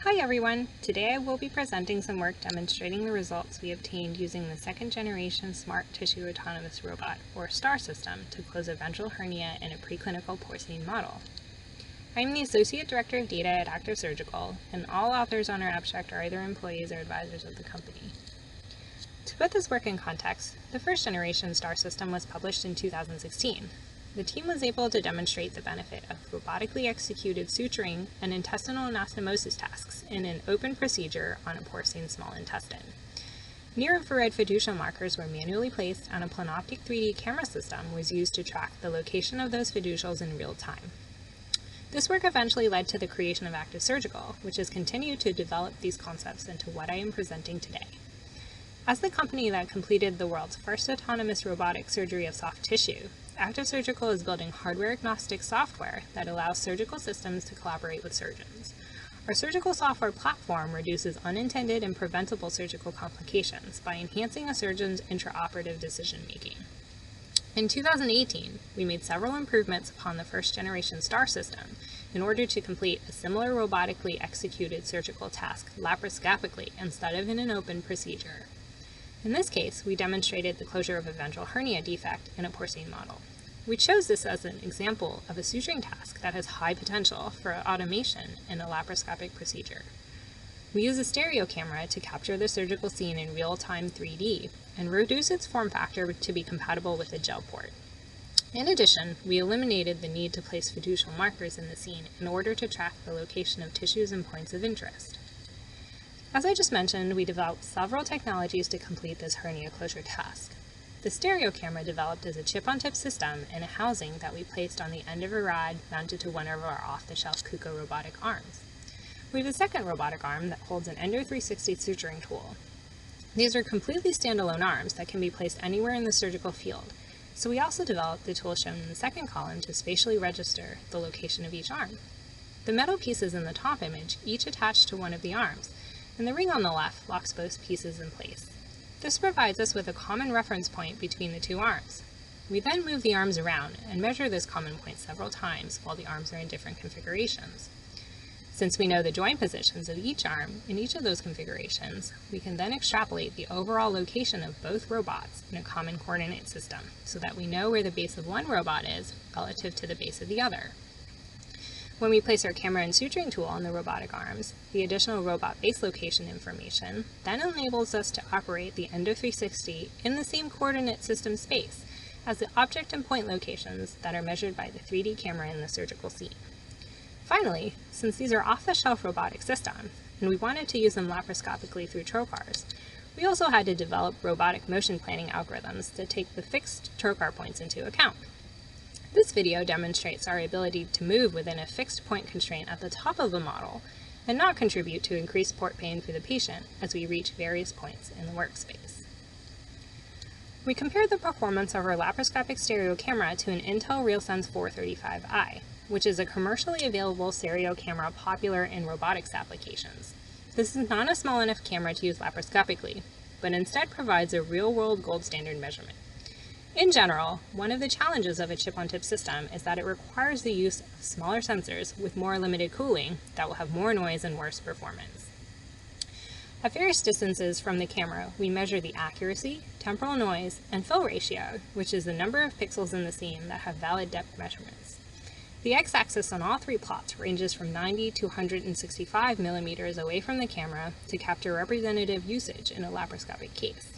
Hi everyone! Today I will be presenting some work demonstrating the results we obtained using the second generation Smart Tissue Autonomous Robot, or STAR system, to close a ventral hernia in a preclinical porcine model. I am the Associate Director of Data at Activ Surgical, and all authors on our abstract are either employees or advisors of the company. To put this work in context, the first generation STAR system was published in 2016. The team was able to demonstrate the benefit of robotically executed suturing and intestinal anastomosis tasks in an open procedure on a porcine small intestine. Near-infrared fiducial markers were manually placed, and a planoptic 3D camera system was used to track the location of those fiducials in real time. This work eventually led to the creation of Activ Surgical, which has continued to develop these concepts into what I am presenting today. As the company that completed the world's first autonomous robotic surgery of soft tissue, Activ Surgical is building hardware-agnostic software that allows surgical systems to collaborate with surgeons. Our surgical software platform reduces unintended and preventable surgical complications by enhancing a surgeon's intraoperative decision-making. In 2018, we made several improvements upon the first-generation STAR system in order to complete a similar robotically executed surgical task laparoscopically instead of in an open procedure. In this case, we demonstrated the closure of a ventral hernia defect in a porcine model. We chose this as an example of a suturing task that has high potential for automation in a laparoscopic procedure. We use a stereo camera to capture the surgical scene in real-time 3D and reduce its form factor to be compatible with a gel port. In addition, we eliminated the need to place fiducial markers in the scene in order to track the location of tissues and points of interest. As I just mentioned, we developed several technologies to complete this hernia closure task. The stereo camera developed as a chip-on-tip system in a housing that we placed on the end of a rod mounted to one of our off-the-shelf KUKA robotic arms. We have a second robotic arm that holds an Endo 360 suturing tool. These are completely standalone arms that can be placed anywhere in the surgical field, so we also developed the tool shown in the second column to spatially register the location of each arm. The metal pieces in the top image each attach to one of the arms, and the ring on the left locks both pieces in place. This provides us with a common reference point between the two arms. We then move the arms around and measure this common point several times while the arms are in different configurations. Since we know the joint positions of each arm in each of those configurations, we can then extrapolate the overall location of both robots in a common coordinate system so that we know where the base of one robot is relative to the base of the other. When we place our camera and suturing tool on the robotic arms, the additional robot base location information then enables us to operate the Endo 360 in the same coordinate system space as the object and point locations that are measured by the 3D camera in the surgical scene. Finally, since these are off-the-shelf robotic systems, and we wanted to use them laparoscopically through trocars, we also had to develop robotic motion planning algorithms to take the fixed trocar points into account. This video demonstrates our ability to move within a fixed point constraint at the top of the model and not contribute to increased port pain for the patient as we reach various points in the workspace. We compared the performance of our laparoscopic stereo camera to an Intel RealSense 435i, which is a commercially available stereo camera popular in robotics applications. This is not a small enough camera to use laparoscopically, but instead provides a real-world gold standard measurement. In general, one of the challenges of a chip-on-tip system is that it requires the use of smaller sensors with more limited cooling that will have more noise and worse performance. At various distances from the camera, we measure the accuracy, temporal noise, and fill ratio, which is the number of pixels in the scene that have valid depth measurements. The x-axis on all three plots ranges from 90 to 165 millimeters away from the camera to capture representative usage in a laparoscopic case.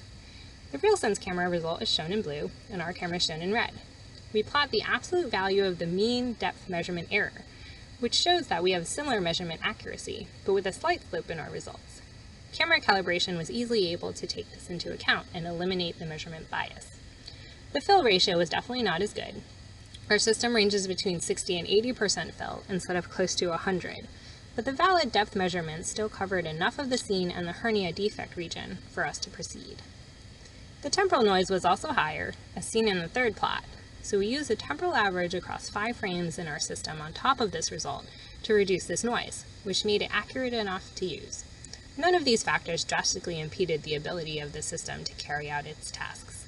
The RealSense camera result is shown in blue, and our camera is shown in red. We plot the absolute value of the mean depth measurement error, which shows that we have similar measurement accuracy, but with a slight slope in our results. Camera calibration was easily able to take this into account and eliminate the measurement bias. The fill ratio was definitely not as good. Our system ranges between 60 and 80% fill instead of close to 100, but the valid depth measurements still covered enough of the scene and the hernia defect region for us to proceed. The temporal noise was also higher, as seen in the third plot, so we used a temporal average across 5 frames in our system on top of this result to reduce this noise, which made it accurate enough to use. None of these factors drastically impeded the ability of the system to carry out its tasks.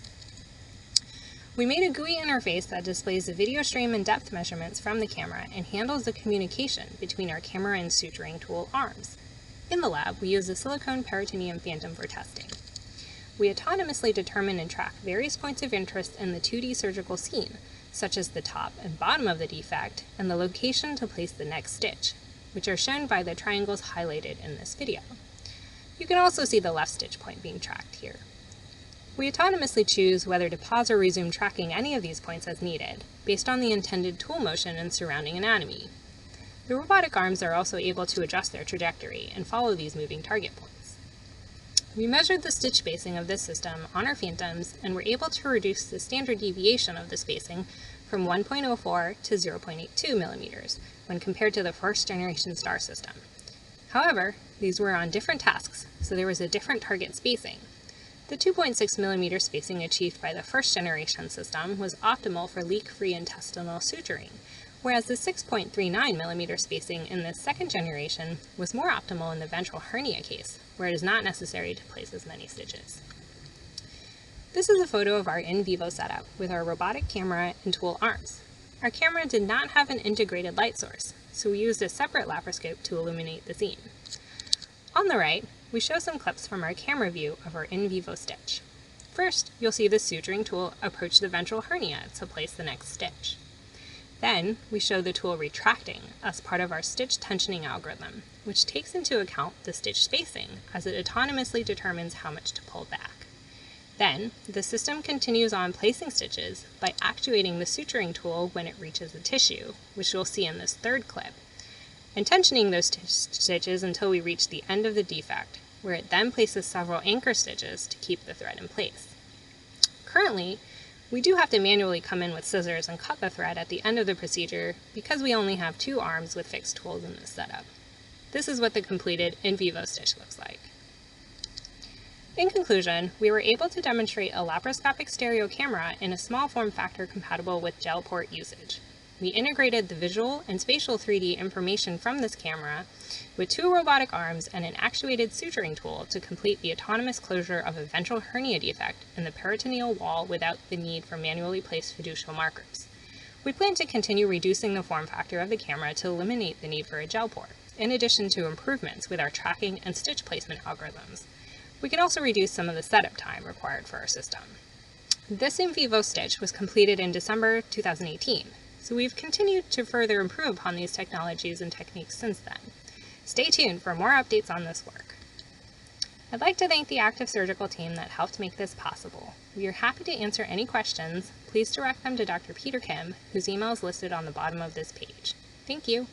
We made a GUI interface that displays the video stream and depth measurements from the camera and handles the communication between our camera and suturing tool arms. In the lab, we use the silicone peritoneum phantom for testing. We autonomously determine and track various points of interest in the 2D surgical scene, such as the top and bottom of the defect and the location to place the next stitch, which are shown by the triangles highlighted in this video. You can also see the left stitch point being tracked here. We autonomously choose whether to pause or resume tracking any of these points as needed, based on the intended tool motion and surrounding anatomy. The robotic arms are also able to adjust their trajectory and follow these moving target points. We measured the stitch spacing of this system on our phantoms and were able to reduce the standard deviation of the spacing from 1.04 to 0.82 millimeters when compared to the first generation STAR system. However, these were on different tasks, so there was a different target spacing. The 2.6 millimeter spacing achieved by the first generation system was optimal for leak-free intestinal suturing, whereas the 6.39 millimeter spacing in the second generation was more optimal in the ventral hernia case, where it is not necessary to place as many stitches. This is a photo of our in vivo setup with our robotic camera and tool arms. Our camera did not have an integrated light source, so we used a separate laparoscope to illuminate the scene. On the right, we show some clips from our camera view of our in vivo stitch. First, you'll see the suturing tool approach the ventral hernia to place the next stitch. Then, we show the tool retracting as part of our stitch tensioning algorithm, which takes into account the stitch spacing as it autonomously determines how much to pull back. Then, the system continues on placing stitches by actuating the suturing tool when it reaches the tissue, which you'll see in this third clip, and tensioning those stitches until we reach the end of the defect, where it then places several anchor stitches to keep the thread in place. Currently, we do have to manually come in with scissors and cut the thread at the end of the procedure because we only have 2 arms with fixed tools in this setup. This is what the completed in vivo stitch looks like. In conclusion, we were able to demonstrate a laparoscopic stereo camera in a small form factor compatible with gel port usage. We integrated the visual and spatial 3D information from this camera with 2 robotic arms and an actuated suturing tool to complete the autonomous closure of a ventral hernia defect in the peritoneal wall without the need for manually placed fiducial markers. We plan to continue reducing the form factor of the camera to eliminate the need for a gel port, in addition to improvements with our tracking and stitch placement algorithms. We can also reduce some of the setup time required for our system. This in vivo stitch was completed in December 2018. So we've continued to further improve upon these technologies and techniques since then. Stay tuned for more updates on this work. I'd like to thank the Activ Surgical team that helped make this possible. We are happy to answer any questions. Please direct them to Dr. Peter Kim, whose email is listed on the bottom of this page. Thank you.